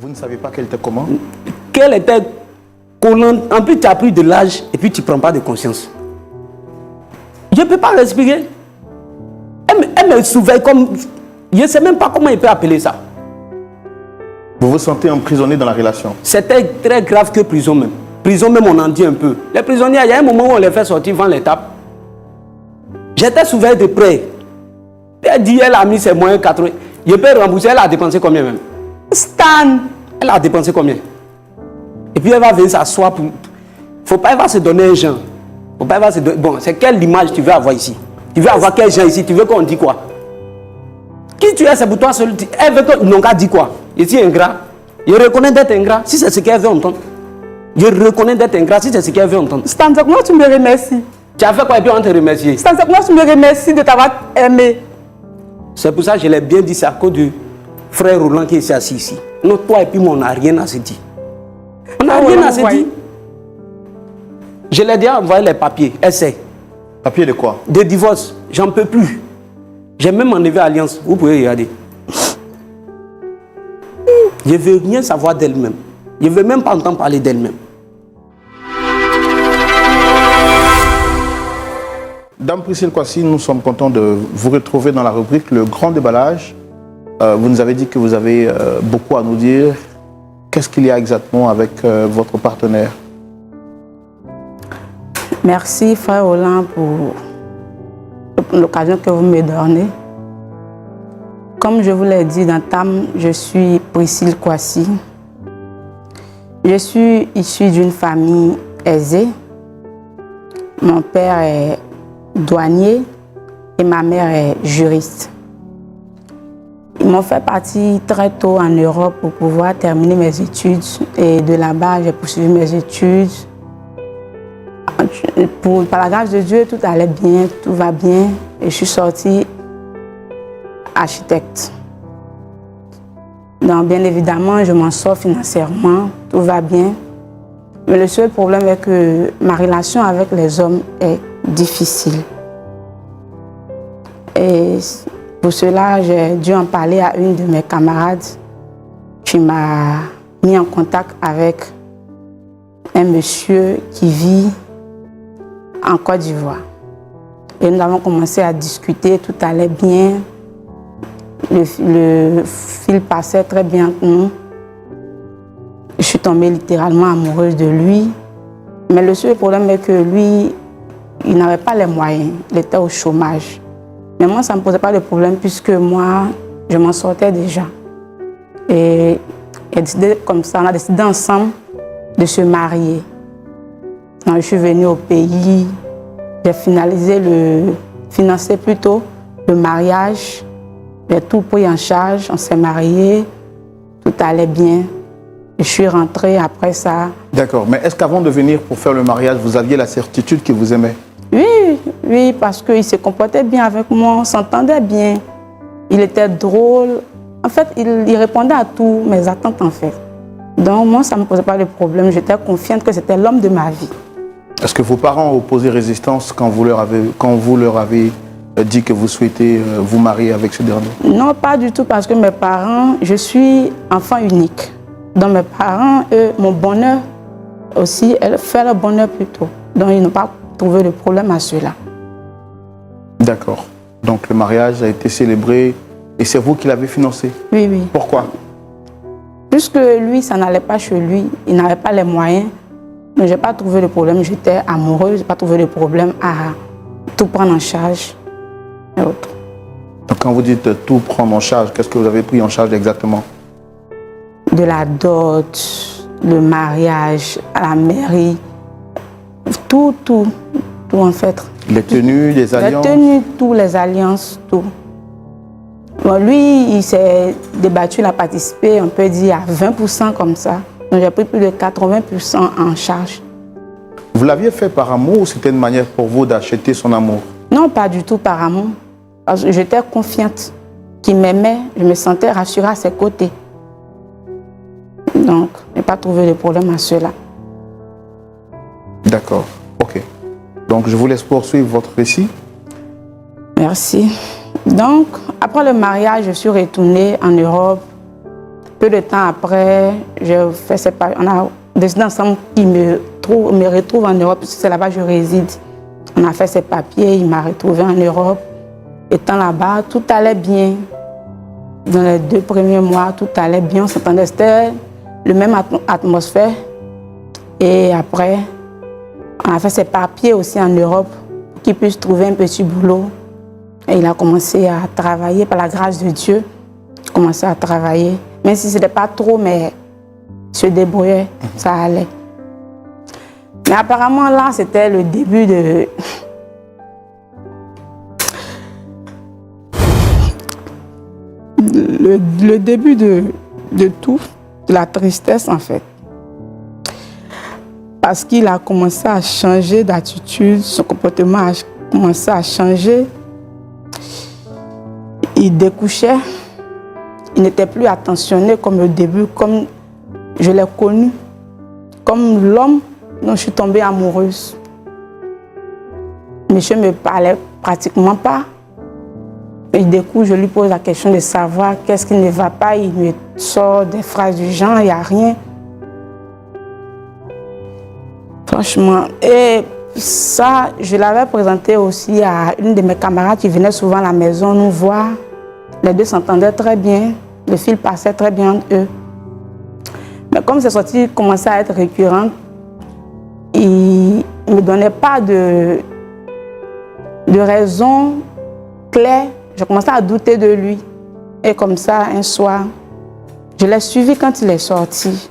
Vous ne saviez pas qu'elle était comment? Qu'elle était collante. En plus, tu as pris de l'âge et puis tu ne prends pas de conscience. Je ne peux pas l'expliquer. Elle me surveille comme... Je ne sais même pas comment il peut appeler ça. Vous vous sentez emprisonné dans la relation? C'était très grave que prison même. Prison même, on en dit un peu. Les prisonniers, il y a un moment où on les fait sortir, vend les tapes. J'étais surveillé de près. Elle dit, elle a mis ses moyens 80. Je peux rembourser, elle a dépensé combien même? Stan, elle a dépensé combien? Et puis elle va venir s'asseoir pour... Faut pas, elle va se donner un genre. Faut pas, elle va se donner... Bon, c'est quelle image tu veux avoir ici? Tu veux avoir quel genre ici? Tu veux qu'on dise quoi? Qui tu es, c'est pour toi seul. Elle veut que... Non, qu'à dit quoi? Je suis ingrat. Je reconnais d'être ingrat si c'est ce qu'elle veut entendre. Je reconnais d'être ingrat si c'est ce qu'elle veut entendre. Stan, comment tu me remercies? Tu as fait quoi et puis on te remercie? Stan, comment tu me remercies de t'avoir aimé? C'est pour ça que je l'ai bien dit, c'est à cause du frère Roland qui est assis ici. Non, toi et puis moi, on n'a rien à se dire. On n'a rien à se dire. Je l'ai déjà envoyé les papiers, essaie. Papier de quoi? De divorce, j'en peux plus. J'ai même enlevé Alliance, vous pouvez regarder. Je ne veux rien savoir d'elle-même. Je ne veux même pas entendre parler d'elle-même. Dame Priscille Kwasi, nous sommes contents de vous retrouver dans la rubrique Le Grand Déballage. Vous nous avez dit que vous avez beaucoup à nous dire. Qu'est-ce qu'il y a exactement avec votre partenaire? Merci, frère Roland, pour l'occasion que vous me donnez. Comme je vous l'ai dit d'entame, je suis Priscille Kwasi. Je suis issue d'une famille aisée. Mon père est douanier et ma mère est juriste. Ils m'ont fait partir très tôt en Europe pour pouvoir terminer mes études. Et de là-bas, j'ai poursuivi mes études. Par la grâce de Dieu, tout allait bien, tout va bien. Et je suis sortie architecte. Donc, bien évidemment, je m'en sors financièrement, tout va bien. Mais le seul problème est que ma relation avec les hommes est difficile. Et pour cela, j'ai dû en parler à une de mes camarades qui m'a mis en contact avec un monsieur qui vit en Côte d'Ivoire. Et nous avons commencé à discuter, tout allait bien. Le fil passait très bien entre nous. Je suis tombée littéralement amoureuse de lui. Mais le seul problème est que lui, il n'avait pas les moyens. Il était au chômage. Mais moi, ça ne me posait pas de problème puisque moi, je m'en sortais déjà. Et comme ça, on a décidé ensemble de se marier. Donc, je suis venue au pays. J'ai financé plutôt le mariage. J'ai tout pris en charge. On s'est mariés. Tout allait bien. Je suis rentrée après ça. D'accord. Mais est-ce qu'avant de venir pour faire le mariage, vous aviez la certitude qu'il vous aimait? Oui, parce qu'il se comportait bien avec moi, on s'entendait bien. Il était drôle. En fait, il répondait à toutes mes attentes, en fait. Donc, moi, ça ne me posait pas de problème. J'étais confiante que c'était l'homme de ma vie. Est-ce que vos parents ont opposé résistance quand vous leur avez dit que vous souhaitez vous marier avec ce dernier? Non, pas du tout, parce que mes parents, je suis enfant unique. Donc, mes parents, eux, mon bonheur aussi, elles font leur bonheur plutôt. Donc, ils n'ont pas trouvé de problème à cela. D'accord. Donc, le mariage a été célébré et c'est vous qui l'avez financé? Oui, oui. Pourquoi? Puisque lui, ça n'allait pas chez lui, il n'avait pas les moyens. Mais je n'ai pas trouvé de problème, j'étais amoureuse, je n'ai pas trouvé de problème à tout prendre en charge et autres. Donc, quand vous dites tout prendre en charge, qu'est-ce que vous avez pris en charge exactement? De la dot, le mariage, à la mairie, tout en fait. Les tenues, les alliances? Les tenues, tout, les alliances, tout. Bon, lui, il s'est débattu, il a participé, on peut dire, à 20% comme ça. Donc j'ai pris plus de 80% en charge. Vous l'aviez fait par amour ou c'était une manière pour vous d'acheter son amour? Non, pas du tout par amour. Parce que j'étais confiante qu'il m'aimait, je me sentais rassurée à ses côtés. Donc, je n'ai pas trouvé de problème à cela. D'accord, ok. Donc, je vous laisse poursuivre votre récit. Merci. Donc, après le mariage, je suis retournée en Europe. Peu de temps après, je fais ces pas. On a décidé ensemble qu'il me retrouve en Europe, puisque c'est là-bas que je réside. On a fait ses papiers, il m'a retrouvé en Europe. Étant là-bas, tout allait bien. Dans les 2 premiers mois, tout allait bien, on s'entendait. C'était la même atmosphère. Et après, on a fait ses papiers aussi en Europe pour qu'il puisse trouver un petit boulot. Et il a commencé à travailler, par la grâce de Dieu. Il a commencé à travailler. Même si ce n'était pas trop, mais il se débrouillait, ça allait. Mais apparemment, là, c'était le début de... Le début de tout, de la tristesse, en fait. Parce qu'il a commencé à changer d'attitude, son comportement a commencé à changer. Il découchait, il n'était plus attentionné comme au début, comme je l'ai connu, comme l'homme dont je suis tombée amoureuse. Monsieur ne me parlait pratiquement pas. Et du coup, je lui pose la question de savoir qu'est-ce qui ne va pas. Il me sort des phrases du genre, il n'y a rien. Franchement. Et ça, je l'avais présenté aussi à une de mes camarades qui venait souvent à la maison nous voir. Les deux s'entendaient très bien. Le fil passait très bien entre eux. Mais comme ces sorties commençaient à être récurrentes, il ne me donnait pas de raison claire. Je commençais à douter de lui. Et comme ça, un soir, je l'ai suivi quand il est sorti.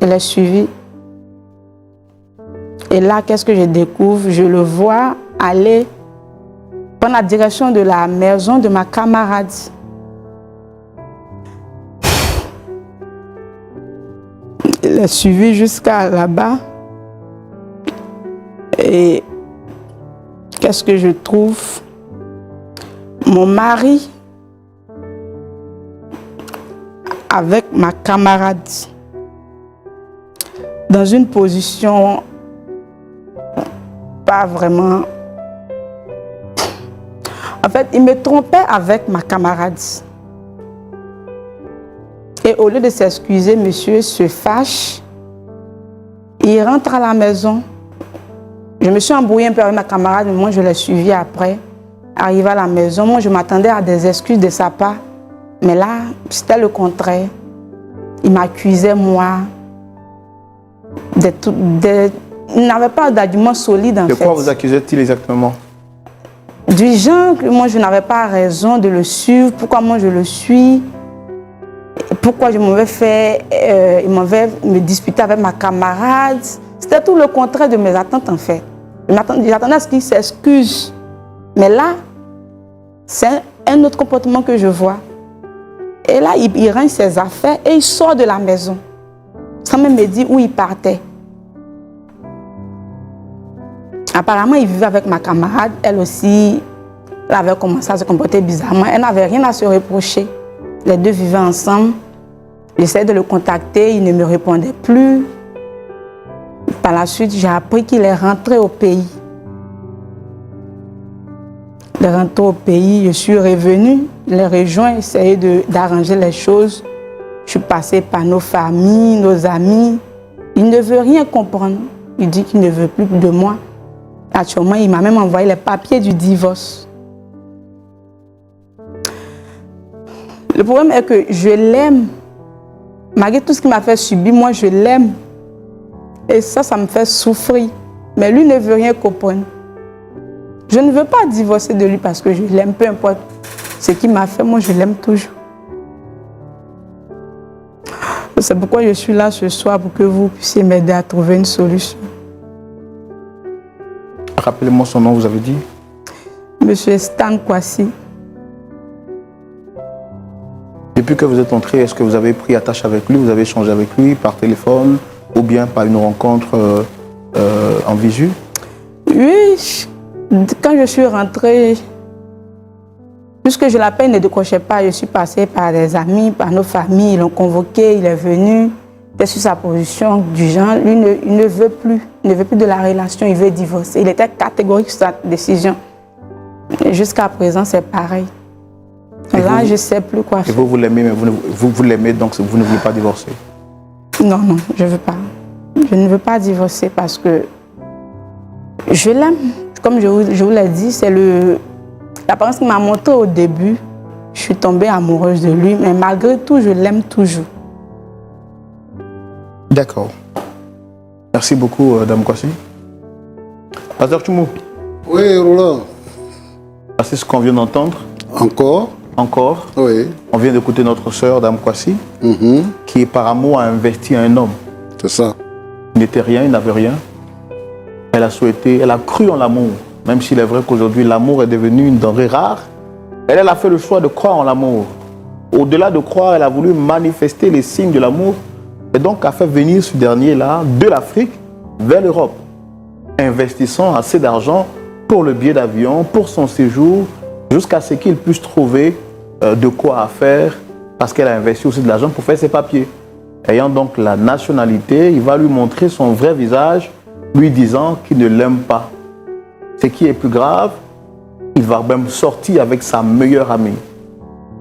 Je l'ai suivi. Et là, qu'est-ce que je découvre? Je le vois aller prendre la direction de la maison de ma camarade. Il l'a suivi jusqu'à là-bas. Et qu'est-ce que je trouve? Mon mari, avec ma camarade, dans une position pas vraiment... En fait, il me trompait avec ma camarade. Et au lieu de s'excuser, monsieur se fâche. Il rentre à la maison. Je me suis embrouillée un peu avec ma camarade, mais moi je l'ai suivi après. Arrivé à la maison, moi je m'attendais à des excuses de sa part. Mais là, c'était le contraire. Il m'accusait, moi. Il n'avait pas d'argument solide en fait. De quoi vous accusait-il exactement? Du genre que moi je n'avais pas raison de le suivre. Pourquoi moi je le suis? Pourquoi je m'avais fait... il m'avait me disputer avec ma camarade. C'était tout le contraire de mes attentes en fait. J'attendais à ce qu'il s'excuse. Mais là, c'est un autre comportement que je vois. Et là, il range ses affaires et il sort de la maison. Sans même me dire où il partait. Apparemment, il vivait avec ma camarade. Elle aussi, elle avait commencé à se comporter bizarrement. Elle n'avait rien à se reprocher. Les deux vivaient ensemble. J'essayais de le contacter, il ne me répondait plus. Par la suite, j'ai appris qu'il est rentré au pays. Il est rentré au pays, je suis revenue, je l'ai rejoint, essayé d'arranger les choses. Je suis passée par nos familles, nos amis. Il ne veut rien comprendre. Il dit qu'il ne veut plus de moi. Actuellement, il m'a même envoyé les papiers du divorce. Le problème est que je l'aime. Malgré tout ce qu'il m'a fait subir, moi je l'aime. Et ça me fait souffrir. Mais lui ne veut rien comprendre. Je ne veux pas divorcer de lui parce que je l'aime, peu importe ce qu'il m'a fait, moi je l'aime toujours. C'est pourquoi je suis là ce soir, pour que vous puissiez m'aider à trouver une solution. Rappelez-moi son nom, vous avez dit? Monsieur Stan Kwasi. Depuis que vous êtes entré, est-ce que vous avez pris attache avec lui, vous avez échangé avec lui par téléphone ou bien par une rencontre en visu? Oui, quand je suis rentrée, puisque je l'appelle, il ne décrochait pas, je suis passée par des amis, par nos familles, ils l'ont convoqué, il est venu, il est sur sa position du genre, lui il ne veut plus de la relation, il veut divorcer. Il était catégorique sur sa décision. Jusqu'à présent, c'est pareil. Là, je ne sais plus quoi Et faire. vous l'aimez, mais vous l'aimez, donc vous ne voulez pas divorcer. Non, non, je ne veux pas. Je ne veux pas divorcer parce que je l'aime. Comme je vous l'ai dit, c'est l'apparence qui m'a montré au début. Je suis tombée amoureuse de lui, mais malgré tout, je l'aime toujours. D'accord. Merci beaucoup, Dame Kwasi. Pasteur Tchoumou. Oui, Roland. C'est ce qu'on vient d'entendre. Encore? Oui. On vient d'écouter notre sœur, Dame Kwasi, qui par amour a investi un homme. C'est ça. Il n'était rien, il n'avait rien. Elle a souhaité, elle a cru en l'amour. Même s'il est vrai qu'aujourd'hui, l'amour est devenu une denrée rare. Elle a fait le choix de croire en l'amour. Au-delà de croire, elle a voulu manifester les signes de l'amour. Et donc a fait venir ce dernier-là de l'Afrique vers l'Europe, investissant assez d'argent pour le billet d'avion, pour son séjour, jusqu'à ce qu'il puisse trouver de quoi faire, parce qu'elle a investi aussi de l'argent pour faire ses papiers. Ayant donc la nationalité, il va lui montrer son vrai visage, lui disant qu'il ne l'aime pas. Ce qui est plus grave, il va même sortir avec sa meilleure amie.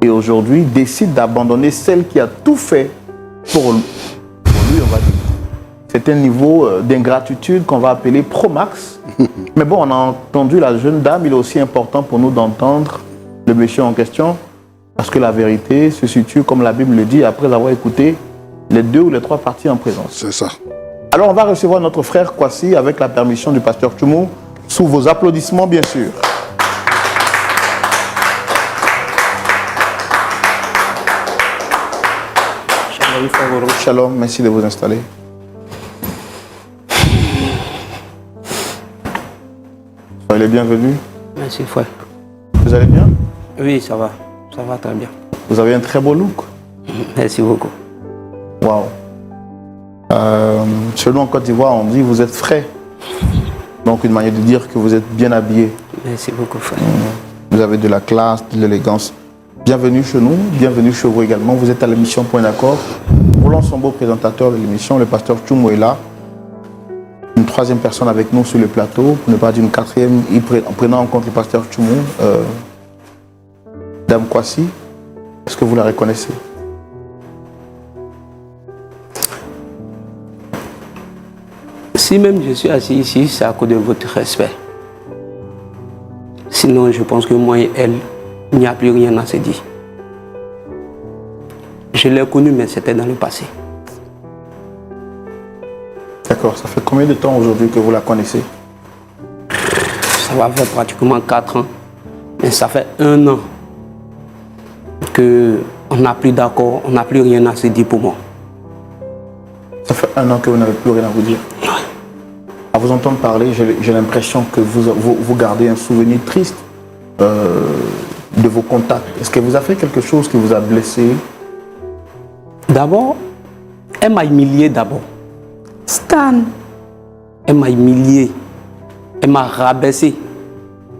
Et aujourd'hui, décide d'abandonner celle qui a tout fait pour lui, on va dire. C'est un niveau d'ingratitude qu'on va appeler pro-max. Mais bon, on a entendu la jeune dame, il est aussi important pour nous d'entendre le monsieur en question, parce que la vérité se situe, comme la Bible le dit, après avoir écouté les 2 ou les 3 parties en présence. C'est ça. Alors on va recevoir notre frère Kwasi avec la permission du pasteur Tchoumou, sous vos applaudissements bien sûr. Shalom, merci de vous installer. Soyez les bienvenus. Merci, frère. Vous allez bien? Oui, ça va très bien. Vous avez un très beau look. Merci beaucoup. Waouh. Chez nous en Côte d'Ivoire, on dit que vous êtes frais. Donc une manière de dire que vous êtes bien habillé. Merci beaucoup, frère. Vous avez de la classe, de l'élégance. Bienvenue chez nous, bienvenue chez vous également. Vous êtes à l'émission Point d'accord. Roland Sombo, présentateur de l'émission, le pasteur Tchoumou est là. Une 3e personne avec nous sur le plateau, pour ne pas dire une 4e, en prenant en compte le pasteur Tchoumou, Dame Kwasi. Est-ce que vous la reconnaissez? Si même je suis assis ici, c'est à cause de votre respect. Sinon, je pense que moi et elle, il n'y a plus rien à se dire. Je l'ai connue, mais c'était dans le passé. D'accord, ça fait combien de temps aujourd'hui que vous la connaissez? Ça va faire pratiquement 4 ans. Mais ça fait 1 an qu'on n'a plus d'accord, on n'a plus rien à se dire pour moi. Ça fait 1 an que vous n'avez plus rien à vous dire. À vous entendre parler, j'ai l'impression que vous gardez un souvenir triste de vos contacts. Est-ce que vous avez fait quelque chose qui vous a blessé? D'abord, elle m'a humilié d'abord. Stan, Elle m'a humilié. Elle m'a rabaissé.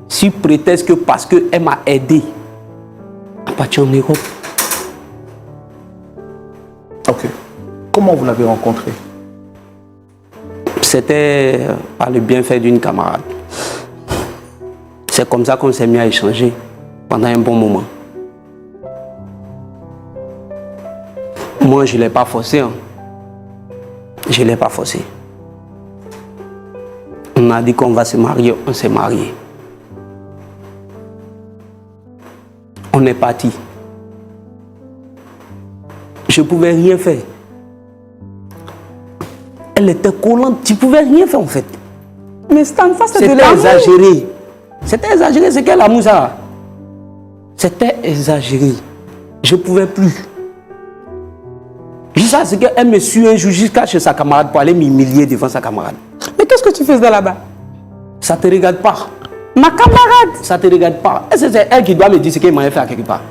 Sous prétexte que parce qu'elle m'a aidé à partir en Europe. Ok. Comment vous l'avez rencontrée? C'était par le bienfait d'une camarade. C'est comme ça qu'on s'est mis à échanger pendant un bon moment. Moi, je ne l'ai pas forcé. Je ne l'ai pas forcé. On a dit qu'on va se marier, on s'est marié. On est parti. Je ne pouvais rien faire. Elle était collante, tu ne pouvais rien faire en fait. mais Stan, ça c'est de C'était l'amour. exagéré. C'était exagéré, c'est quel amour ça? C'était exagéré. Je ne pouvais plus. Jusqu'à ce qu'elle me suive un jour jusqu'à chez sa camarade pour aller m'humilier devant sa camarade. Mais qu'est-ce que tu faisais là-bas? Ça ne te regarde pas. Ma camarade. Ça ne te regarde pas. Et c'est elle qui doit me dire ce qu'elle m'a fait à quelque part.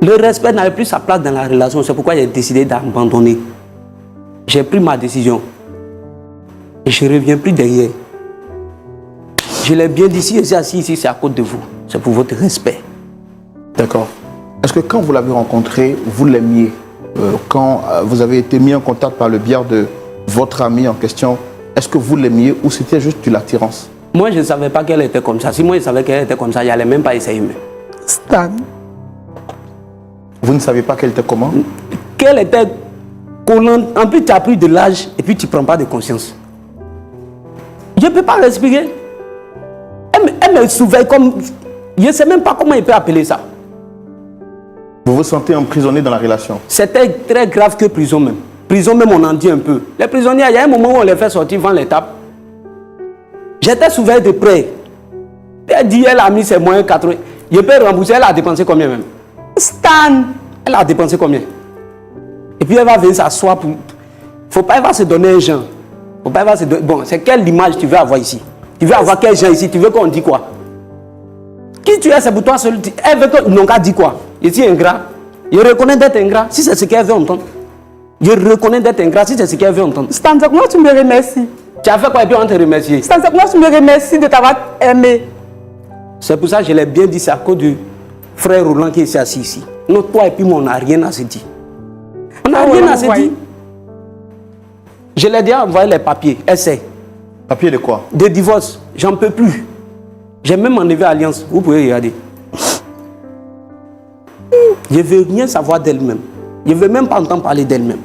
Le respect n'avait plus sa place dans la relation. C'est pourquoi j'ai décidé d'abandonner. J'ai pris ma décision. Et je ne reviens plus derrière. Je l'ai bien dit, si je suis assis ici, c'est à cause de vous. C'est pour votre respect. D'accord. Est-ce que quand vous l'avez rencontrée, vous l'aimiez? Quand vous avez été mis en contact par le biais de votre ami en question, est-ce que vous l'aimiez ou c'était juste de l'attirance? Moi, je ne savais pas qu'elle était comme ça. Si moi, je savais qu'elle était comme ça, je n'allais même pas essayer. Stan. Vous ne savez pas qu'elle était comment? Qu'elle était collante. En plus, tu as pris de l'âge et puis tu ne prends pas de conscience. Je ne peux pas l'expliquer. Elle me surveille comme... Je ne sais même pas comment il peut appeler ça. Vous vous sentez emprisonné dans la relation? C'était très grave que prison même. Prison même, on en dit un peu. Les prisonniers, il y a un moment où on les fait sortir devant l'étape. J'étais surveillé de près. Elle dit, elle a mis ses moyens 80. Je peux rembourser, elle a dépensé combien même? Stan. Elle a dépensé combien? Et puis elle va venir s'asseoir pour... Faut pas, elle va se donner un genre. Faut pas, elle va se donner... Bon, c'est quelle image tu veux avoir ici? Tu veux avoir quel genre ici? Tu veux qu'on dise quoi? Qui tu es, c'est pour toi seul. Elle veut qu'ils n'ont qu'à dire quoi? Je suis ingrat. Je reconnais d'être ingrat si c'est ce qu'elle veut entendre. Je reconnais d'être ingrat si c'est ce qu'elle veut entendre. Stan, comment tu me remercies? Tu as fait quoi et puis on te remercie? Stan, comment tu me remercies de t'avoir aimé? C'est pour ça que je l'ai bien dit, c'est à cause du frère Roland qui est assis ici. Nous, toi et puis moi, on n'a rien à se dire. On n'a rien à se dire. Je l'ai déjà envoyé les papiers, essai. Papier de quoi? De divorce, j'en peux plus. J'ai même enlevé Alliance, vous pouvez regarder. Je ne veux rien savoir d'elle-même. Je ne veux même pas entendre parler d'elle-même.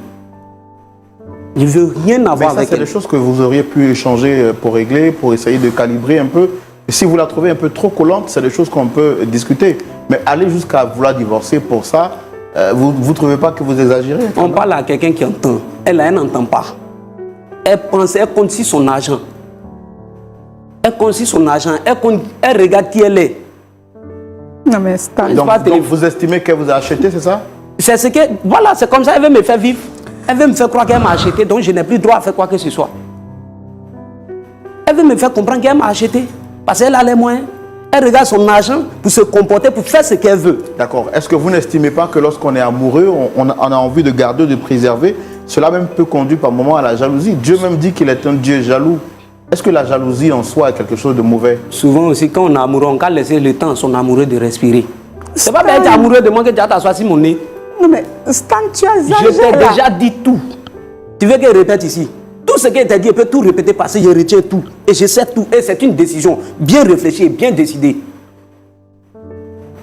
Je ne veux rien avoir avec elle. C'est des choses que vous auriez pu échanger pour régler, pour essayer de calibrer un peu. Et si vous la trouvez un peu trop collante, c'est des choses qu'on peut discuter. Mais aller jusqu'à vouloir divorcer pour ça, vous ne trouvez pas que vous exagérez? On parle à quelqu'un qui entend. Elle n'entend pas. Elle pense, elle compte sur son argent. Elle compte sur son argent. Elle regarde qui elle est. Non mais Stan. Donc vous estimez qu'elle vous a acheté, c'est ça? C'est ce que... Voilà, c'est comme ça, elle veut me faire vivre. Elle veut me faire croire qu'elle m'a acheté, donc je n'ai plus droit à faire quoi que ce soit. Elle veut me faire comprendre qu'elle m'a acheté, parce qu'elle a les moyens. Elle regarde son argent pour se comporter, pour faire ce qu'elle veut. D'accord. Est-ce que vous n'estimez pas que lorsqu'on est amoureux, on a envie de garder, de préserver, cela même peut conduire par moments à la jalousie? Dieu même dit qu'il est un Dieu jaloux. Est-ce que la jalousie en soi est quelque chose de mauvais? Souvent aussi, quand on est amoureux, on peut laisser le temps à son amoureux de respirer. C'est pas bien être amoureux de moi que tu as t'asseoir sur mon nez. Non mais Stan, tu as exagéré. Je t'ai déjà dit tout. Tu veux qu'elle répète ici? Tout ce qu'elle t'a dit, elle peut tout répéter parce que je retiens tout. Et je sais tout. Et c'est une décision bien réfléchie, bien décidée.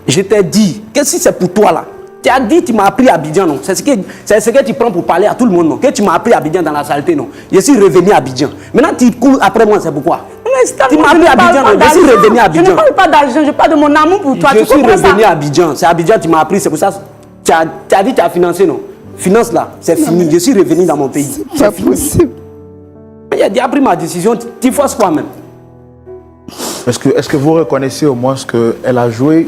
Je t'ai dit que si c'est pour toi là, tu as dit, tu m'as appris à Abidjan, non? C'est ce que tu prends pour parler à tout le monde, non? Que tu m'as appris à Abidjan dans la saleté, non? Je suis revenu à Abidjan. Maintenant, tu cours après moi, c'est pourquoi? Tu m'as appris à Abidjan, non? Je suis revenu à Abidjan. Je ne parle pas d'argent, je parle de mon amour pour toi. Je suis revenu à Abidjan. C'est Abidjan, tu m'as appris, c'est pour ça. Tu as dit, tu as financé, non? Finance là, c'est fini. Je suis revenu dans mon pays. C'est possible. Il a pris ma décision, tu forces quoi même? Est-ce que vous reconnaissez au moins qu'elle a joué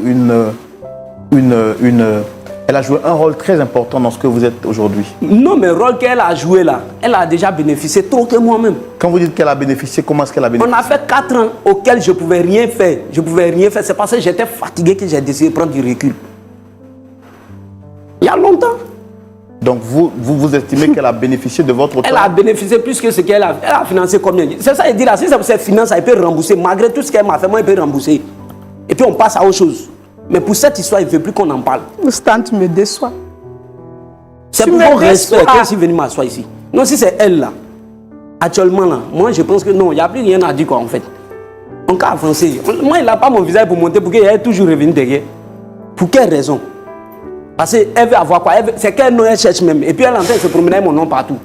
elle a joué un rôle très important dans ce que vous êtes aujourd'hui? Non, mais le rôle qu'elle a joué là, elle a déjà bénéficié trop que moi-même. Quand vous dites qu'elle a bénéficié, comment est-ce qu'elle a bénéficié? On a fait 4 ans auxquels je ne pouvais rien faire. Je ne pouvais rien faire. C'est parce que j'étais fatigué que j'ai décidé de prendre du recul. Il y a longtemps. Donc vous estimez qu'elle a bénéficié de votre temps? Elle a bénéficié plus que ce qu'elle a. Elle a financé combien? C'est ça, elle dit là. Si c'est pour ses finances, elle peut rembourser. Malgré tout ce qu'elle m'a fait, moi, elle peut rembourser. Et puis on passe à autre chose. Mais pour cette histoire, il ne veut plus qu'on en parle. Stan, tu me déçois. C'est pour mon respect qu'elle est venue m'asseoir ici. Non, si c'est elle là, actuellement là, moi je pense que non, il n'y a plus rien à dire quoi en fait. On peut avancer. Moi, il n'a pas mon visage pour monter pour qu'elle est toujours revenue derrière. Pour quelle raison? Parce qu'elle veut avoir quoi? C'est quel nom elle cherche même. Et puis elle est en train de se promener avec mon nom partout.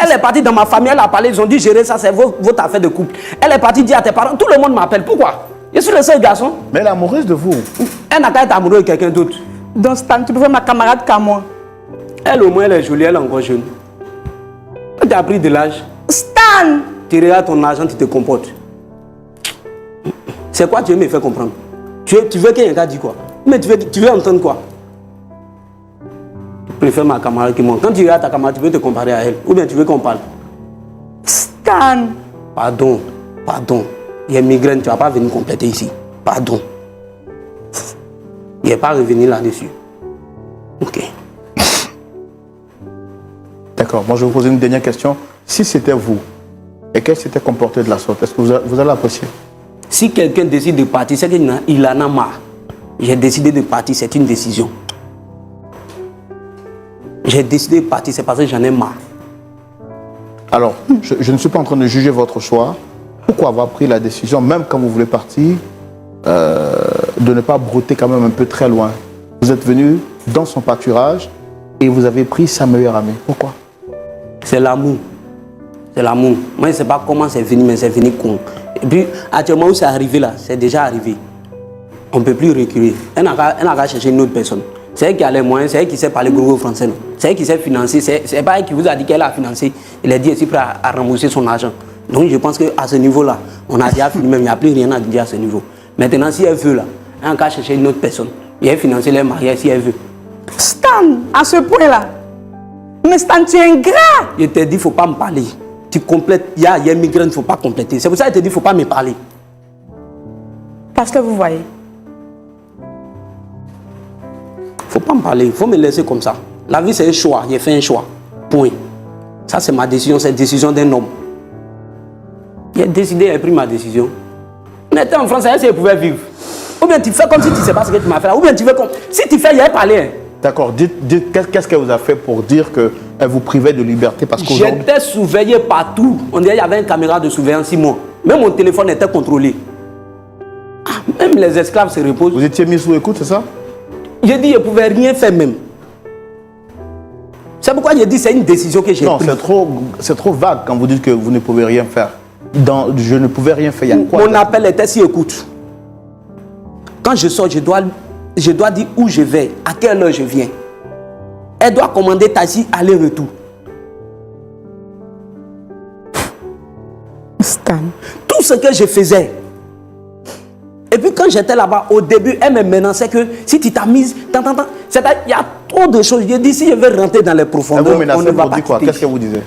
Elle est partie dans ma famille, elle a parlé, ils ont dit gérer ça, c'est votre affaire de couple. Elle est partie dire à tes parents, tout le monde m'appelle. Pourquoi? Je suis le seul garçon. Mais elle est amoureuse de vous. Elle n'a qu'à être amoureuse de quelqu'un d'autre. Donc Stan, tu peux faire ma camarade qu'à moi. Elle au moins elle est jolie, elle est encore jeune. Quand tu as pris de l'âge, Stan! Tu regardes ton argent, tu te comportes. C'est quoi tu veux me faire comprendre? Tu veux quelqu'un dise quoi? Mais tu veux entendre quoi? Je préfère ma camarade que moi. Quand tu regardes ta camarade, tu veux te comparer à elle. Ou bien tu veux qu'on parle? Stan! Pardon. Il y a une migraine, tu ne vas pas venir compléter ici. Pardon. Il n'est pas revenu là-dessus. Ok. D'accord. Moi, je vais vous poser une dernière question. Si c'était vous, et qu'elle s'était comportée de la sorte, est-ce que vous allez apprécier? Si quelqu'un décide de partir, c'est qu'il en a marre. J'ai décidé de partir, c'est une décision. J'ai décidé de partir, c'est parce que j'en ai marre. Alors, je ne suis pas en train de juger votre choix. Pourquoi avoir pris la décision, même quand vous voulez partir, de ne pas brouter quand même un peu très loin. Vous êtes venu dans son pâturage et vous avez pris sa meilleure amie. Pourquoi? C'est l'amour. C'est l'amour. Moi, je ne sais pas comment c'est venu, mais c'est venu con. Et puis, actuellement où c'est arrivé là, c'est déjà arrivé. On ne peut plus reculer. Elle n'a qu'à chercher une autre personne. C'est elle qui a les moyens, c'est elle qui sait parler gros français. C'est elle qui sait financer. C'est pas elle qui vous a dit qu'elle a financé. Elle a dit aussi prêt à rembourser son argent. Donc je pense qu'à ce niveau-là, on a déjà fini, même il n'y a plus rien à dire à ce niveau. Maintenant, si elle veut là, elle n'a qu'à chercher une autre personne. Et elle financer les mariages si elle veut. Stan, à ce point-là. Mais Stan, tu es ingrat. Je t'ai dit, il ne faut pas me parler. Tu complètes, il y a une migraine, il ne faut pas compléter. C'est pour ça que je te dis, il ne faut pas me parler. Parce que vous voyez. Il ne faut pas me parler, il faut me laisser comme ça. La vie, c'est un choix, j'ai fait un choix. Point. Ça, c'est ma décision, c'est la décision d'un homme. J'ai décidé, j'ai pris ma décision. On était en France, elle pouvait vivre. Ou bien tu fais comme si tu ne sais pas ce que tu m'as fait là. Ou bien tu fais comme si tu fais, il y a parlé. Hein. D'accord, dites qu'est-ce qu'elle vous a fait pour dire qu'elle vous privait de liberté parce qu'aujourd'hui... J'étais surveillé partout. On dirait qu'il y avait une caméra de surveillance 6 mois. Même mon téléphone était contrôlé. Même les esclaves se reposent. Vous étiez mis sous écoute, c'est ça? J'ai dit, je ne pouvais rien faire même. C'est pourquoi j'ai dit, c'est une décision que j'ai prise. Non, c'est trop vague quand vous dites que vous ne pouvez rien faire. Je ne pouvais rien faire. Il y a quoi? Mon appel était si écoute. Quand je sors, je dois dire où je vais, à quelle heure je viens. Elle doit commander taxi aller-retour. Stan. Tout ce que je faisais. Et puis quand j'étais là-bas, au début, elle me menaçait que si tu t'as mise, il y a trop de choses. Je dis, si je veux rentrer dans les profondeurs, on ne va pas quitter. Qu'est-ce qu'elle vous disait?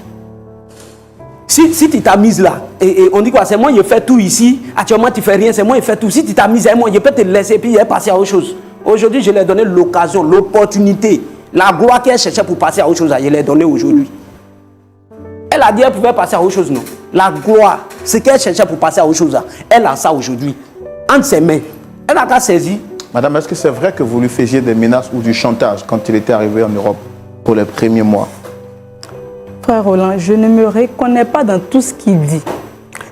Si tu t'as mise là, et on dit quoi, c'est moi qui fais tout ici, actuellement tu fais rien, c'est moi qui fais tout. Si tu t'as mise, moi, je peux te laisser et puis passer à autre chose. Aujourd'hui, je lui ai donné l'occasion, l'opportunité, la gloire qu'elle cherchait pour passer à autre chose, je l'ai donné aujourd'hui. Elle a dit qu'elle pouvait passer à autre chose, non. La gloire, ce qu'elle cherchait pour passer à autre chose, elle a ça aujourd'hui. Entre ses mains. Elle n'a qu'à saisir. Madame, est-ce que c'est vrai que vous lui faisiez des menaces ou du chantage quand il était arrivé en Europe pour les premiers mois? Frère Roland, je ne me reconnais pas dans tout ce qu'il dit.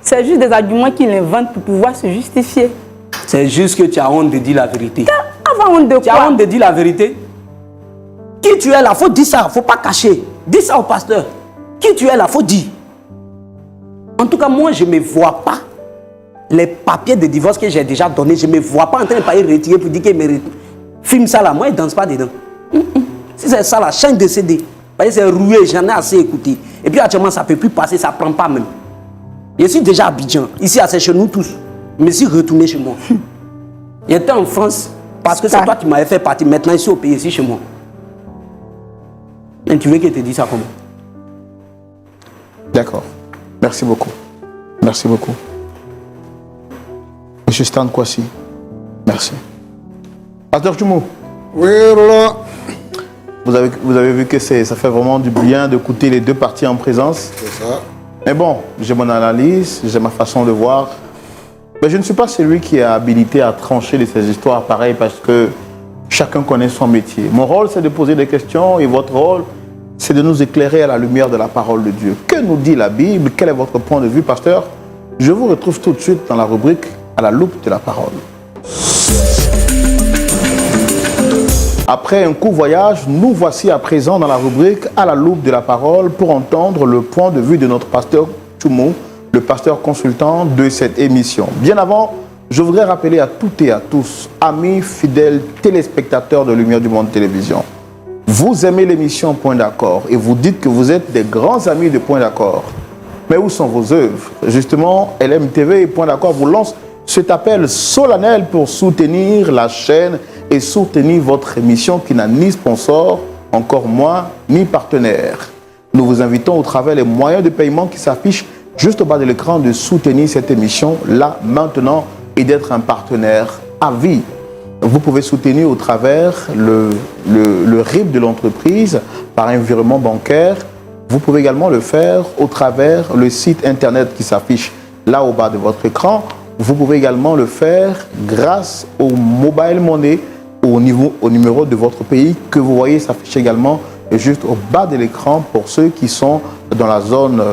C'est juste des arguments qu'il invente pour pouvoir se justifier. C'est juste que tu as honte de dire la vérité. Avant honte de quoi? Tu as honte de dire la vérité? Qui tu es là, il faut dire ça, il ne faut pas cacher. Dis ça au pasteur. Qui tu es là, il faut dire. En tout cas, moi, je ne me vois pas. Les papiers de divorce que j'ai déjà donnés, je ne me vois pas en train de pas y retirer pour dire qu'il me filme ça là. Moi, il ne danse pas dedans. Si c'est ça là, change de CD. Parce que c'est roué, j'en ai assez écouté. Et puis actuellement, ça ne peut plus passer, ça ne prend pas même. Je suis déjà à Abidjan, ici à chez nous tous. Je me suis retourné chez moi. J'étais en France parce que c'est toi qui m'avais fait partir. Maintenant, ici au pays, ici chez moi. Mais tu veux que je te dise ça comment? D'accord. Merci beaucoup. Merci beaucoup. Monsieur Stan Kwasi, merci. Pasteur Tchoumou. Oui, Roland. Vous avez vu que ça fait vraiment du bien d'écouter les deux parties en présence. C'est ça. Mais bon, j'ai mon analyse, j'ai ma façon de voir. Mais je ne suis pas celui qui est habilité à trancher de ces histoires pareilles parce que chacun connaît son métier. Mon rôle, c'est de poser des questions et votre rôle, c'est de nous éclairer à la lumière de la parole de Dieu. Que nous dit la Bible? Quel est votre point de vue, pasteur? Je vous retrouve tout de suite dans la rubrique à la loupe de la parole. Après un court voyage, nous voici à présent dans la rubrique à la loupe de la parole pour entendre le point de vue de notre pasteur Tchoumou, le pasteur consultant de cette émission. Bien avant, je voudrais rappeler à toutes et à tous, amis fidèles téléspectateurs de Lumière du Monde Télévision, vous aimez l'émission Point d'accord et vous dites que vous êtes des grands amis de Point d'accord. Mais où sont vos œuvres? Justement, LMTV et Point d'accord vous lancent cet appel solennel pour soutenir la chaîne et soutenir votre émission qui n'a ni sponsor, encore moins, ni partenaire. Nous vous invitons au travers des moyens de paiement qui s'affichent juste au bas de l'écran de soutenir cette émission là, maintenant, et d'être un partenaire à vie. Vous pouvez soutenir au travers le RIB de l'entreprise par un virement bancaire. Vous pouvez également le faire au travers le site internet qui s'affiche là au bas de votre écran. Vous pouvez également le faire grâce au mobile money, au numéro de votre pays que vous voyez s'afficher également juste au bas de l'écran pour ceux qui sont dans la zone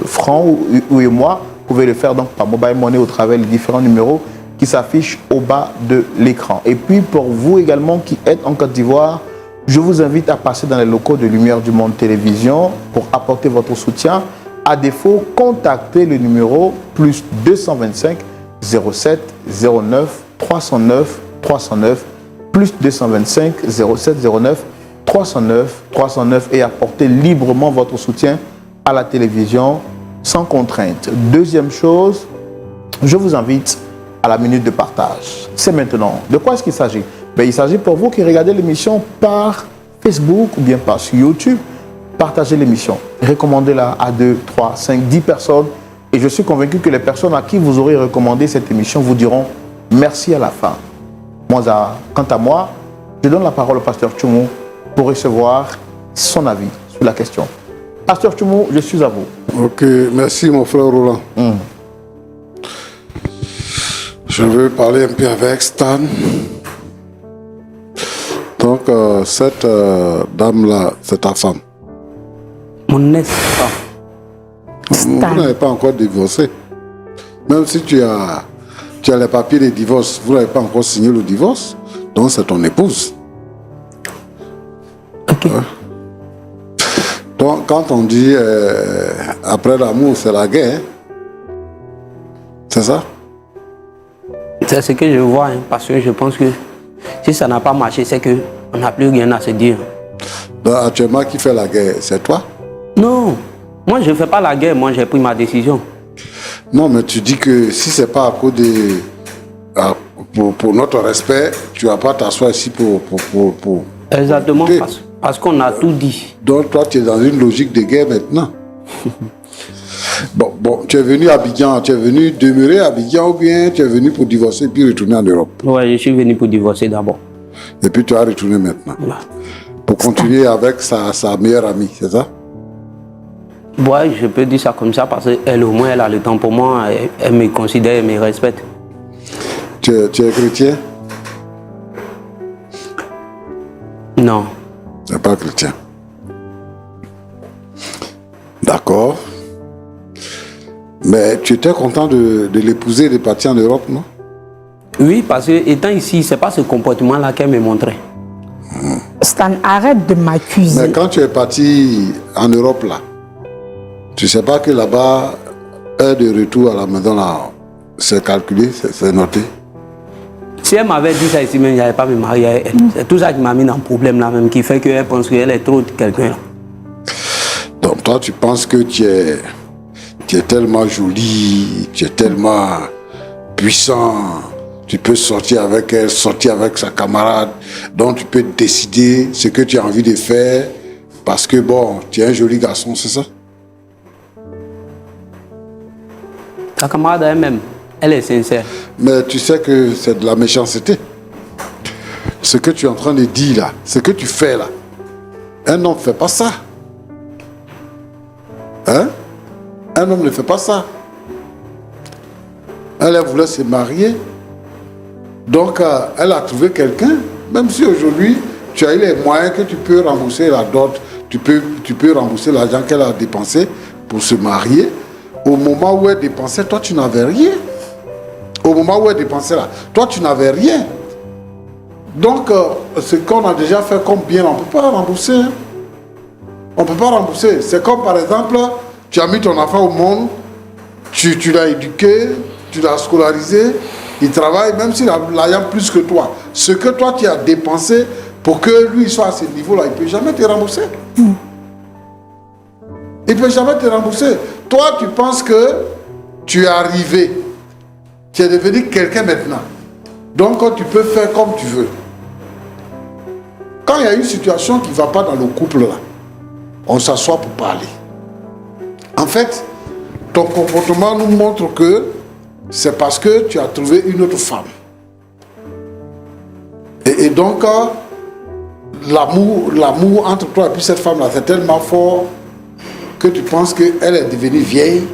franc ou moi. Vous pouvez le faire donc par mobile money au travers des différents numéros qui s'affiche au bas de l'écran. Et puis pour vous également qui êtes en Côte d'Ivoire, je vous invite à passer dans les locaux de Lumière du Monde Télévision pour apporter votre soutien. À défaut, contactez le numéro plus 225 07 09 309 309 plus 225 07 09 309 309 et apportez librement votre soutien à la télévision sans contrainte. Deuxième chose, je vous invite à la minute de partage. C'est maintenant. De quoi est-ce qu'il s'agit? Il s'agit pour vous qui regardez l'émission par Facebook ou bien par YouTube. Partagez l'émission. Recommandez-la à 2, 3, 5, 10 personnes. Et je suis convaincu que les personnes à qui vous aurez recommandé cette émission vous diront merci à la fin. Quant à moi, je donne la parole au pasteur Tchoumou pour recevoir son avis sur la question. Pasteur Tchoumou, je suis à vous. Ok, merci mon frère Roland. Je veux parler un peu avec Stan. Donc, cette dame-là, c'est ta femme. Mon ex. Vous n'avez pas encore divorcé. Même si tu as les papiers de divorce, vous n'avez pas encore signé le divorce. Donc, c'est ton épouse. Ok. Donc, quand on dit après l'amour, c'est la guerre, c'est ça? C'est ce que je vois, hein, parce que je pense que si ça n'a pas marché, c'est qu'on n'a plus rien à se dire. Donc, actuellement, qui fait la guerre? C'est toi? Non, moi je ne fais pas la guerre, moi j'ai pris ma décision. Non, mais tu dis que si ce n'est pas à cause de... pour notre respect, tu ne vas pas t'asseoir ici pour Exactement, parce qu'on a tout dit. Donc toi, tu es dans une logique de guerre maintenant. Bon, tu es venu à Abidjan, tu es venu demeurer à Abidjan ou bien tu es venu pour divorcer puis retourner en Europe? Oui, je suis venu pour divorcer d'abord. Et puis tu vas retourner maintenant. Voilà. Pour continuer avec sa meilleure amie, c'est ça? Ouais, je peux dire ça comme ça parce qu'elle au moins elle a le temps pour moi, elle me considère, elle me respecte. Tu es chrétien? Non. Tu n'es pas chrétien. D'accord. Mais tu étais content de l'épouser et de partir en Europe, non? Oui, parce que étant ici, c'est pas ce comportement-là qu'elle me montrait. Stan, arrête de m'accuser. Mais quand tu es parti en Europe, là, tu sais pas que là-bas, heure de retour à la maison, là, c'est calculé, c'est noté? Si elle m'avait dit ça ici, même, je n'allais pas me marier avec elle. C'est tout ça qui m'a mis dans le problème là même, qui fait qu'elle pense qu'elle est trop de quelqu'un. Donc toi, tu penses que tu es tellement jolie, tu es tellement puissant, tu peux sortir avec elle, sortir avec sa camarade, donc tu peux décider ce que tu as envie de faire, parce que bon, tu es un joli garçon, c'est ça? Sa camarade elle-même, elle est sincère. Mais tu sais que c'est de la méchanceté. Ce que tu es en train de dire là, ce que tu fais là, un homme ne fait pas ça. Hein? Un homme ne fait pas ça. Elle voulait se marier. Donc, elle a trouvé quelqu'un. Même si aujourd'hui, tu as eu les moyens que tu peux rembourser la dot, tu peux rembourser l'argent qu'elle a dépensé pour se marier. Au moment où elle dépensait, toi, tu n'avais rien. Au moment où elle dépensait là, toi, tu n'avais rien. Donc, ce qu'on a déjà fait comme bien, on ne peut pas rembourser. Hein? On ne peut pas rembourser. C'est comme par exemple, tu as mis ton enfant au monde, tu l'as éduqué, tu l'as scolarisé, il travaille, même s'il a l'argent plus que toi. Ce que toi, tu as dépensé pour que lui soit à ce niveau-là, il ne peut jamais te rembourser. Il ne peut jamais te rembourser. Toi, tu penses que tu es arrivé. Tu es devenu quelqu'un maintenant. Donc, tu peux faire comme tu veux. Quand il y a une situation qui ne va pas dans le couple, là, on s'assoit pour parler. En fait, ton comportement nous montre que c'est parce que tu as trouvé une autre femme. Et donc, l'amour entre toi et puis cette femme-là, c'est tellement fort que tu penses qu'elle est devenue vieille,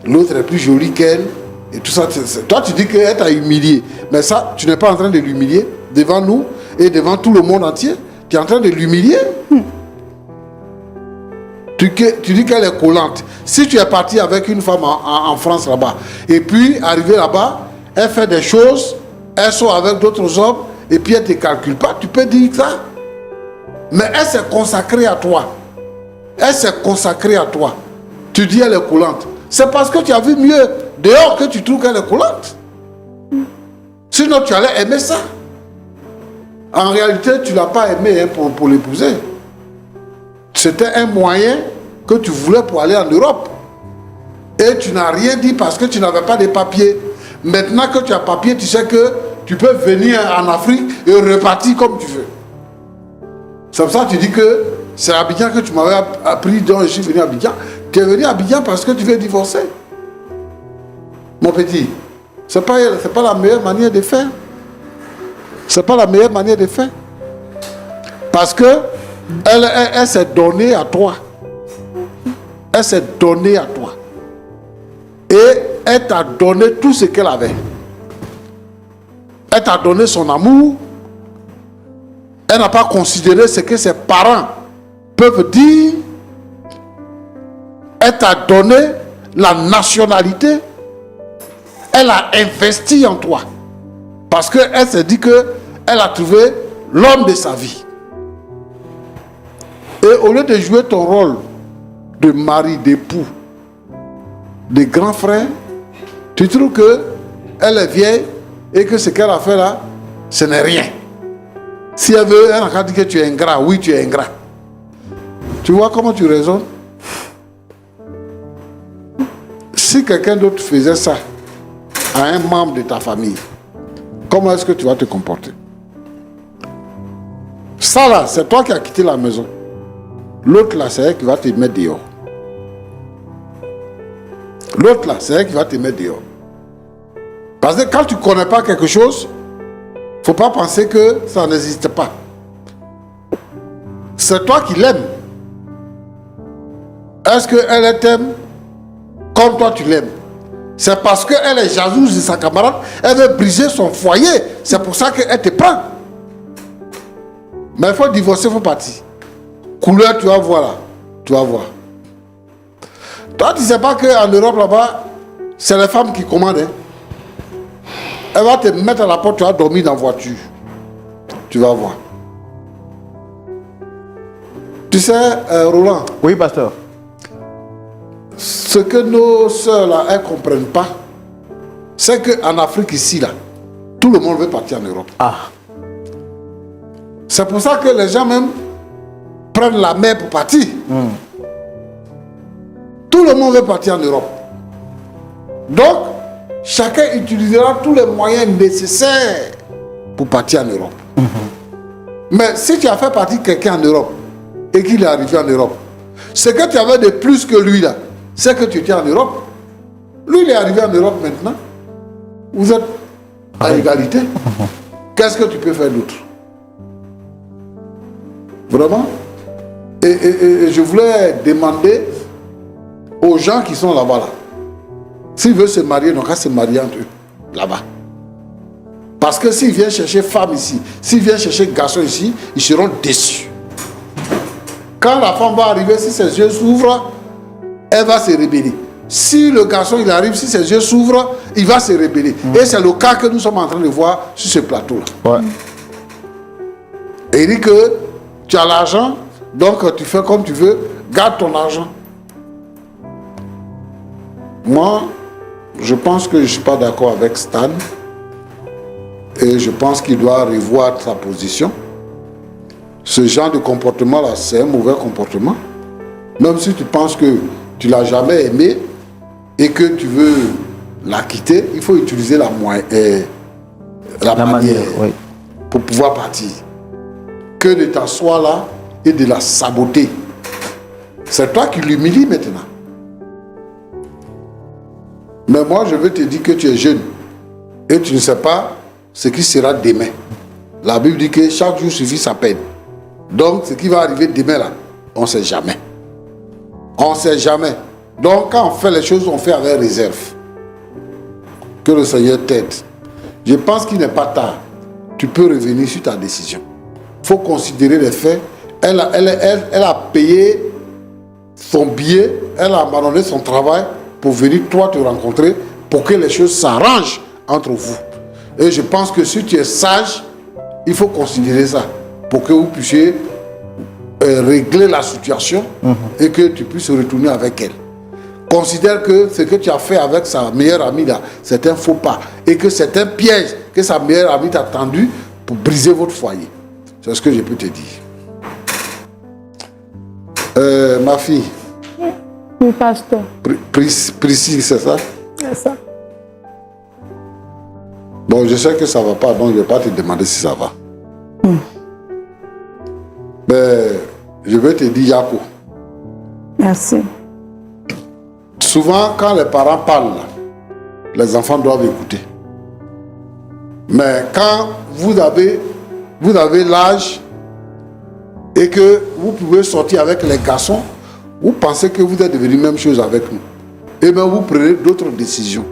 l'autre est plus jolie qu'elle, et tout ça. Toi, tu dis qu'elle t'a humilié. Mais ça, tu n'es pas en train de l'humilier devant nous et devant tout le monde entier. Tu es en train de l'humilier. Tu dis qu'elle est collante. Si tu es parti avec une femme en France là-bas, et puis arrivé là-bas, elle fait des choses, elle sort avec d'autres hommes, et puis elle ne te calcule pas, tu peux dire ça. Mais elle s'est consacrée à toi. Elle s'est consacrée à toi. Tu dis elle est coulante. C'est parce que tu as vu mieux dehors que tu trouves qu'elle est coulante. Sinon tu allais aimer ça. En réalité, tu ne l'as pas aimé hein, pour l'épouser. C'était un moyen que tu voulais pour aller en Europe. Et tu n'as rien dit parce que tu n'avais pas de papiers. Maintenant que tu as papier, tu sais que tu peux venir en Afrique et repartir comme tu veux. C'est pour ça que tu dis que c'est à Abidjan que tu m'avais appris, donc je suis venu à Abidjan. Tu es venu à Abidjan parce que tu veux divorcer. Mon petit, ce n'est pas la meilleure manière de faire. Ce n'est pas la meilleure manière de faire. Parce que elle s'est donnée à toi. Elle s'est donnée à toi. Et elle t'a donné tout ce qu'elle avait. Elle t'a donné son amour. Elle n'a pas considéré ce que ses parents peuvent dire. Elle t'a donné la nationalité. Elle a investi en toi. Parce qu'elle s'est dit qu'elle a trouvé l'homme de sa vie. Et au lieu de jouer ton rôle de mari, d'époux, de grand frère, tu trouves qu'elle est vieille et que ce qu'elle a fait là, ce n'est rien. Si elle veut, elle a dit que tu es ingrat. Oui, tu es ingrat. Tu vois comment tu raisonnes? Si quelqu'un d'autre faisait ça à un membre de ta famille, comment est-ce que tu vas te comporter? Ça là, c'est toi qui as quitté la maison. L'autre là, c'est elle qui va te mettre dehors. L'autre là, c'est elle qui va te mettre dehors. Parce que quand tu ne connais pas quelque chose, il ne faut pas penser que ça n'existe pas. C'est toi qui l'aimes. Est-ce qu'elle t'aime comme toi tu l'aimes? C'est parce qu'elle est jalouse de sa camarade, elle veut briser son foyer. C'est pour ça qu'elle te prend. Mais il faut divorcer, il faut partir. Couleur, tu vas voir là. Tu vas voir. Toi, tu ne sais pas qu'en Europe, là-bas, c'est les femmes qui commandent. Hein? Elle va te mettre à la porte, tu vas dormir dans la voiture. Tu vas voir. Tu sais, Roland. Oui, pasteur. Ce que nos soeurs, là, elles ne comprennent pas, c'est qu'en Afrique, ici, là, tout le monde veut partir en Europe. Ah. C'est pour ça que les gens même prennent la mer pour partir. Tout le monde veut partir en Europe. Donc, chacun utilisera tous les moyens nécessaires pour partir en Europe. Mais si tu as fait partie de quelqu'un en Europe et qu'il est arrivé en Europe, ce que tu avais de plus que lui là, c'est que tu étais en Europe. Lui, il est arrivé en Europe maintenant. Vous êtes à égalité. Qu'est-ce que tu peux faire d'autre? Vraiment? Et je voulais demander aux gens qui sont là-bas, là, s'ils veulent se marier, donc à se marier entre eux, là-bas. Parce que s'ils viennent chercher femme ici, s'ils viennent chercher garçon ici, ils seront déçus. Quand la femme va arriver, si ses yeux s'ouvrent, elle va se rébeller. Si le garçon il arrive, si ses yeux s'ouvrent, il va se rébeller. Et c'est le cas que nous sommes en train de voir sur ce plateau-là. Ouais. Et il dit que tu as l'argent, donc tu fais comme tu veux, garde ton argent. Moi, je pense que je ne suis pas d'accord avec Stan. Et je pense qu'il doit revoir sa position. Ce genre de comportement-là, c'est un mauvais comportement. Même si tu penses que tu ne l'as jamais aimé et que tu veux la quitter, il faut utiliser la manière oui. pour pouvoir partir. Que de t'asseoir là et de la saboter. C'est toi qui l'humilie maintenant. Mais moi, je veux te dire que tu es jeune et tu ne sais pas ce qui sera demain. La Bible dit que chaque jour suffit sa peine. Donc, ce qui va arriver demain là, on ne sait jamais. On ne sait jamais. Donc, quand on fait les choses, on fait avec réserve. Que le Seigneur t'aide. Je pense qu'il n'est pas tard. Tu peux revenir sur ta décision. Il faut considérer les faits. Elle a payé son billet, elle a abandonné son travail pour venir toi te rencontrer, pour que les choses s'arrangent entre vous. Et je pense que si tu es sage, il faut considérer ça pour que vous puissiez régler la situation et que tu puisses retourner avec elle. Considère que ce que tu as fait avec sa meilleure amie là, c'est un faux pas et que c'est un piège que sa meilleure amie t'a tendu pour briser votre foyer. C'est ce que je peux te dire. Ma fille. Oui, pasteur. Priscille, c'est ça? C'est ça. Bon, je sais que ça ne va pas, donc je ne vais pas te demander si ça va. Mais je vais te dire, Yako. Merci. Souvent, quand les parents parlent, les enfants doivent écouter. Mais quand vous avez l'âge et que vous pouvez sortir avec les garçons, vous pensez que vous êtes devenu même chose avec nous. Et bien vous prenez d'autres décisions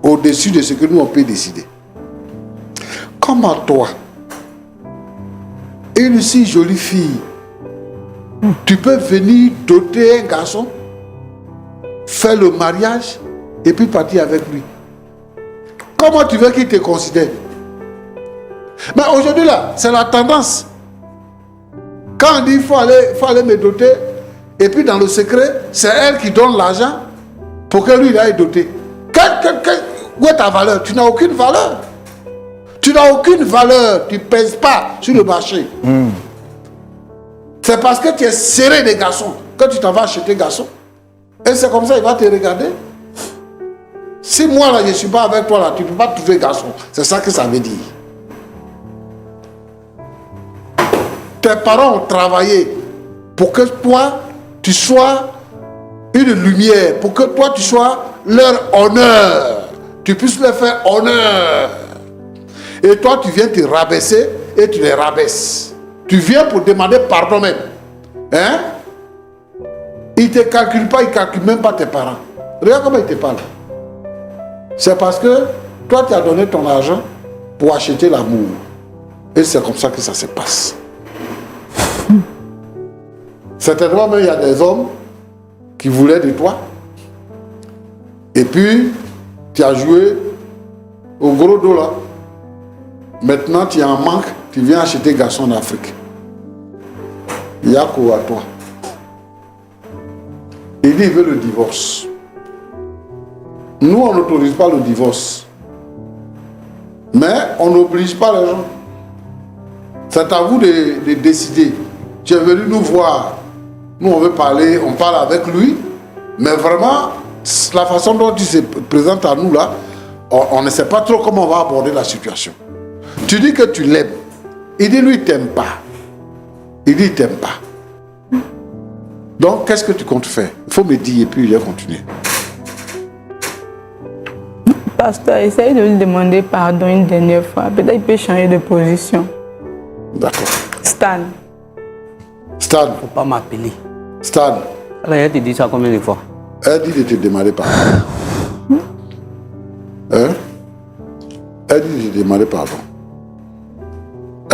au-dessus de ce que nous on peut décider. Comment toi, une si jolie fille, tu peux venir doter un garçon, faire le mariage et puis partir avec lui? Comment tu veux qu'il te considère? Mais aujourd'hui là, c'est la tendance. Quand on dit il faut aller me doter, et puis dans le secret, c'est elle qui donne l'argent pour que lui il aille doter. Où est ta valeur? Tu n'as aucune valeur. Tu n'as aucune valeur. Tu ne pèses pas sur le marché. C'est parce que tu es serré des garçons que tu t'en vas acheter garçon. Et c'est comme ça il va te regarder. Si moi là je ne suis pas avec toi là, tu ne peux pas trouver garçon. C'est ça que ça veut dire. Tes parents ont travaillé pour que toi, tu sois une lumière, pour que toi, tu sois leur honneur. Tu puisses leur faire honneur. Et toi, tu viens te rabaisser et tu les rabaisses. Tu viens pour demander pardon même. Hein? Ils ne te calculent pas, ils ne calculent même pas tes parents. Regarde comment ils te parlent. C'est parce que toi, tu as donné ton argent pour acheter l'amour. Et c'est comme ça que ça se passe. Certainement, même il y a des hommes qui voulaient de toi. Et puis, tu as joué au gros dos là. Maintenant, tu es en manque, tu viens acheter garçon en Afrique. Yako à toi. Il dit, il veut le divorce. Nous, on n'autorise pas le divorce. Mais on n'oblige pas les gens. C'est à vous de décider. Tu es venu nous voir. Nous, on veut parler, on parle avec lui. Mais vraiment, la façon dont il se présente à nous là, on ne sait pas trop comment on va aborder la situation. Tu dis que tu l'aimes. Il dit, lui, il ne t'aime pas. Il dit, il ne t'aime pas. Donc, qu'est-ce que tu comptes faire? Il faut me dire et puis il va continuer. Pasteur, essaye de lui demander pardon une dernière fois. Peut-être qu'il peut changer de position. D'accord. Stan. Stan. Faut pas m'appeler. Stan. Alors, elle te dit ça combien de fois? Elle dit de te demander pardon. Hein? Elle dit de te demander pardon.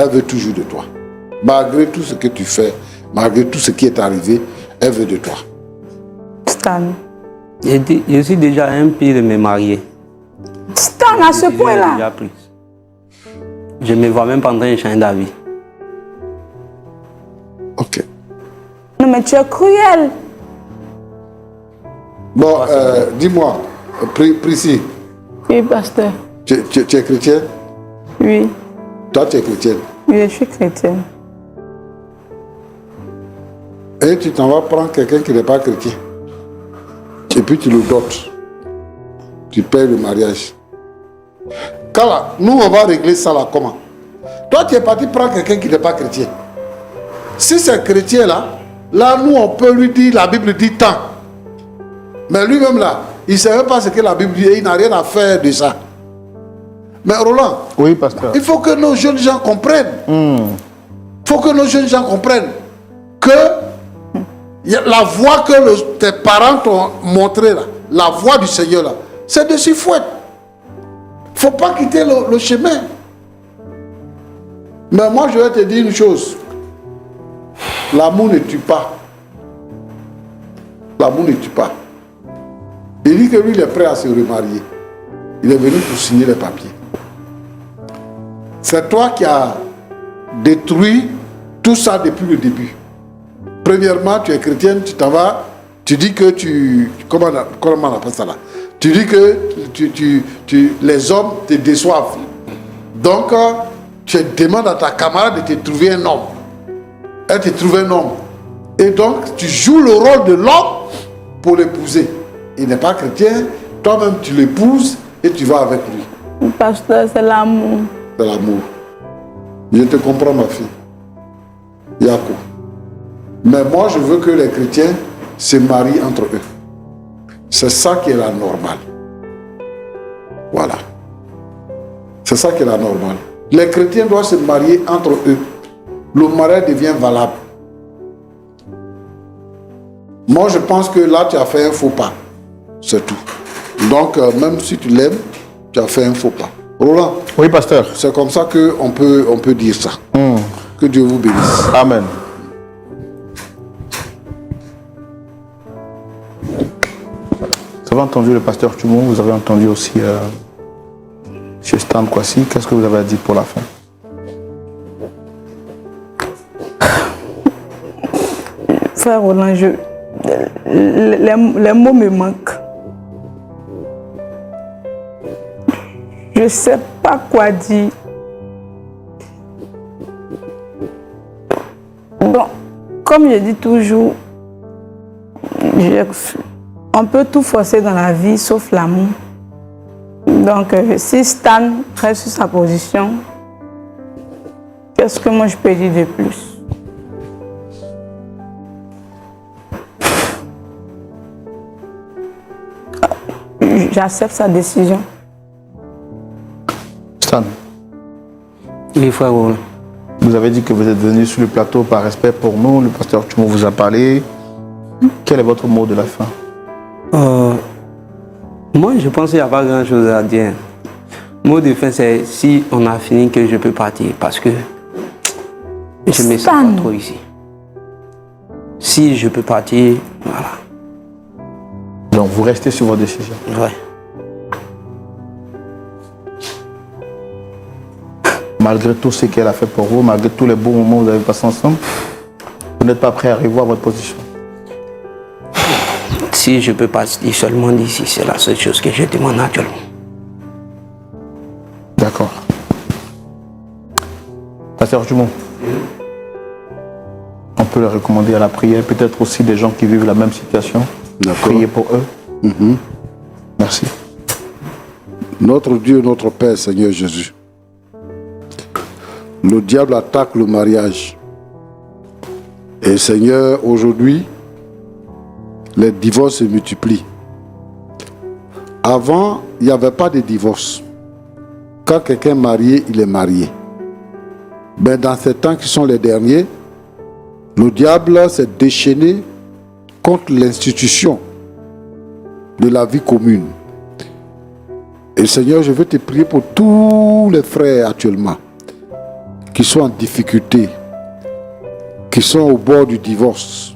Elle veut toujours de toi. Malgré tout ce que tu fais, malgré tout ce qui est arrivé, elle veut de toi. Stan. Je suis déjà un pied de me marier. Stan, à ce point-là. Déjà pris. Je ne me vois même pas en train de changer d'avis. Ok. Non, mais tu es cruel. Bon, dis-moi, Priscille, Oui, pasteur. tu es chrétienne? Oui. Toi, tu es chrétienne. Oui, je suis chrétienne. Et tu t'en vas prendre quelqu'un qui n'est pas chrétien. Et puis tu le dotes. Tu payes le mariage. Quand là, nous, on va régler ça là, comment? Toi, tu es parti prendre quelqu'un qui n'est pas chrétien. Si c'est chrétien là, nous, on peut lui dire, la Bible dit tant. Mais lui-même là, il ne sait même pas ce que la Bible dit et il n'a rien à faire de ça. Mais Roland, Oui, pasteur. il faut que nos jeunes gens comprennent. Il faut que nos jeunes gens comprennent que la voie que tes parents t'ont montrée là, la voie du Seigneur là, c'est de s'y fouetter. Il ne faut pas quitter le chemin. Mais moi, je vais te dire une chose. L'amour ne tue pas. L'amour ne tue pas. Il dit que lui, il est prêt à se remarier. Il est venu pour signer les papiers. C'est toi qui as détruit tout ça depuis le début. Premièrement, tu es chrétienne, tu t'en vas, tu dis que tu... Comment on appelle ça là? Tu dis que les hommes te déçoivent. Donc, tu demandes à ta camarade de te trouver un homme. Elle te trouve un homme. Et donc, tu joues le rôle de l'homme pour l'épouser. Il n'est pas chrétien, toi-même tu l'épouses et tu vas avec lui. Pasteur, c'est l'amour. C'est l'amour. Je te comprends, ma fille. Yako. Mais moi, je veux que les chrétiens se marient entre eux. C'est ça qui est la normale. Voilà. C'est ça qui est la normale. Les chrétiens doivent se marier entre eux. Le mariage devient valable. Moi, je pense que là, tu as fait un faux pas. C'est tout. Donc, même si tu l'aimes, tu as fait un faux pas. Roland. Oui, pasteur. C'est comme ça qu'on peut dire ça. Que Dieu vous bénisse. Amen. Vous avez entendu le pasteur Tumon, vous avez entendu aussi chez Stan Kwasi. Qu'est-ce que vous avez à dire pour la fin? Frère Roland, les mots me manquent. Je ne sais pas quoi dire. Bon, comme je dis toujours, on peut tout forcer dans la vie sauf l'amour. Donc, si Stan reste sur sa position, qu'est-ce que moi je peux dire de plus? J'accepte sa décision. Stan. Oui, frère Roland. Vous avez dit que vous êtes venu sur le plateau par respect pour nous. Le pasteur Tumon vous a parlé. Quel est votre mot de la fin? Moi, je pense qu'il n'y a pas grand-chose à dire. Le mot de fin, c'est si on a fini que je peux partir. Parce que je ne me sens pas trop ici. Si je peux partir, voilà. Donc, vous restez sur votre décision? Ouais. Malgré tout ce qu'elle a fait pour vous, malgré tous les bons moments que vous avez passés ensemble, vous n'êtes pas prêt à revoir votre position? Si je peux partir seulement d'ici, c'est la seule chose que je demande actuellement. D'accord. Pasteur Tumon, on peut le recommander à la prière, peut-être aussi des gens qui vivent la même situation. Priez pour eux. Merci. Notre Dieu, notre Père, Seigneur Jésus. Le diable attaque le mariage. Et Seigneur, aujourd'hui, les divorces se multiplient. Avant, il n'y avait pas de divorce. Quand quelqu'un est marié, il est marié. Mais dans ces temps qui sont les derniers, le diable s'est déchaîné contre l'institution de la vie commune. Et Seigneur, je veux te prier pour tous les frères actuellement qui sont en difficulté, qui sont au bord du divorce.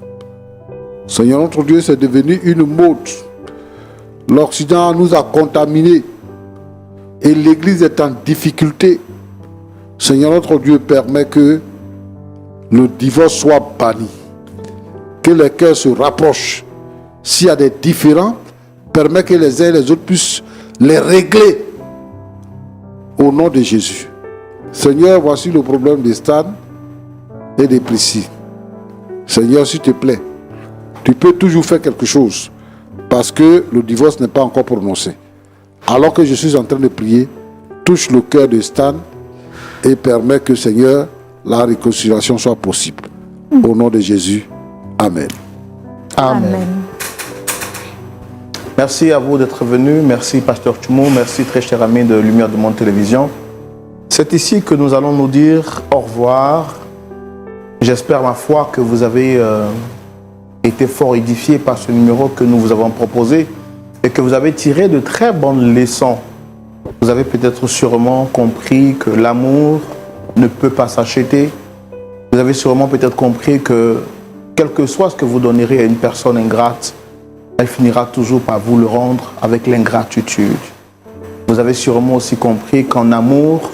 Seigneur, notre Dieu, c'est devenu une mode. L'Occident nous a contaminés et l'Église est en difficulté. Seigneur, notre Dieu, permet que le divorce soit banni, que les cœurs se rapprochent. S'il y a des différends, permet que les uns et les autres puissent les régler au nom de Jésus. Seigneur, voici le problème de Stan et de Priscille. Seigneur, s'il te plaît, tu peux toujours faire quelque chose parce que le divorce n'est pas encore prononcé. Alors que je suis en train de prier, touche le cœur de Stan et permet que, Seigneur, la réconciliation soit possible. Au nom de Jésus, Amen. Amen. Merci à vous d'être venus. Merci, Pasteur Tumon. Merci, très cher ami de Lumière du Monde Télévision. C'est ici que nous allons nous dire au revoir. J'espère, ma foi, que vous avez été fort édifiés par ce numéro que nous vous avons proposé et que vous avez tiré de très bonnes leçons. Vous avez peut-être sûrement compris que l'amour ne peut pas s'acheter. Vous avez sûrement peut-être compris que quel que soit ce que vous donnerez à une personne ingrate, elle finira toujours par vous le rendre avec l'ingratitude. vous avez sûrement aussi compris qu'en amour,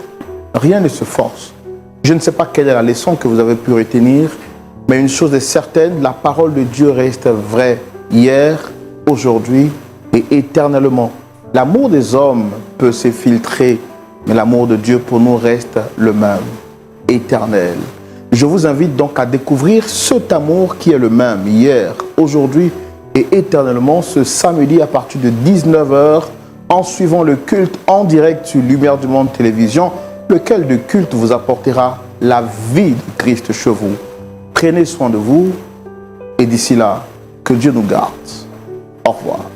rien ne se force. Je ne sais pas quelle est la leçon que vous avez pu retenir, mais une chose est certaine, la parole de Dieu reste vraie hier, aujourd'hui et éternellement. L'amour des hommes peut s'effiltrer, mais l'amour de Dieu pour nous reste le même, éternel. Je vous invite donc à découvrir cet amour qui est le même hier, aujourd'hui et éternellement ce samedi à partir de 19 h en suivant le culte en direct sur Lumière du Monde Télévision, lequel de culte vous apportera la vie de Christ chez vous. Prenez soin de vous et d'ici là, que Dieu nous garde. Au revoir.